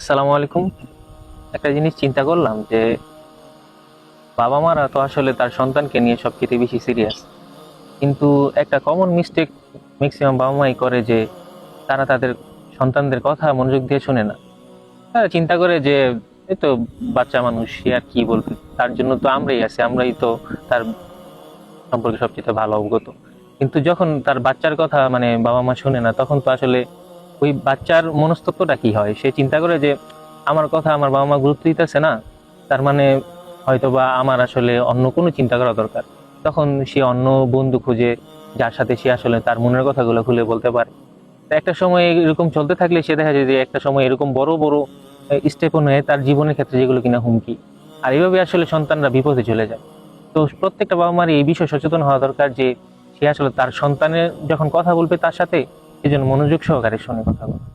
আসসালামু আলাইকুম। একটা জিনিস চিন্তা করলাম যে বাবা মারা তো আসলে তার সন্তানকে নিয়ে সবচেয়ে বেশি সিরিয়াস, কিন্তু একটা কমন মিস্টেক ম্যাক্সিমাম বাবা মাই করে যে তারা তাদের সন্তানদের কথা মনোযোগ দিয়ে শোনে না। তারা চিন্তা করে যে এই তো বাচ্চা মানুষ, সে আর কি বলবে, তার জন্য তো আমরাই আছি, আমরাই তো তার সম্পর্কে সবচেয়ে ভালো অবগত। কিন্তু যখন তার বাচ্চার কথা মানে বাবা মা শুনে না, তখন তো আসলে ওই বাচ্চার মনস্তত্ত্বটা কি হয়, সে চিন্তা করে যে আমার কথা আমার বাবা মা গুরুত্ব দিতেছে না, তার মানে হয়তো বা আমার আসলে অন্য কোনো চিন্তা করা দরকার। তখন সে অন্য বন্ধু খুঁজে, যার সাথে সে আসলে তার মনের কথাগুলো খুলে বলতে পারে। তো একটা সময় এরকম চলতে থাকলে সে দেখা যায় যে একটা সময় এরকম বড় বড় স্টেপও নেয় তার জীবনের ক্ষেত্রে, যেগুলো কিনা হুমকি। আর এইভাবে আসলে সন্তানরা বিপদে চলে যায়। তো প্রত্যেকটা বাবা মার এই বিষয়ে সচেতন হওয়া দরকার যে সে আসলে তার সন্তানের যখন কথা বলবে তার সাথে, সেজন্য মনোযোগ সহকারে শুনে কথা বলে।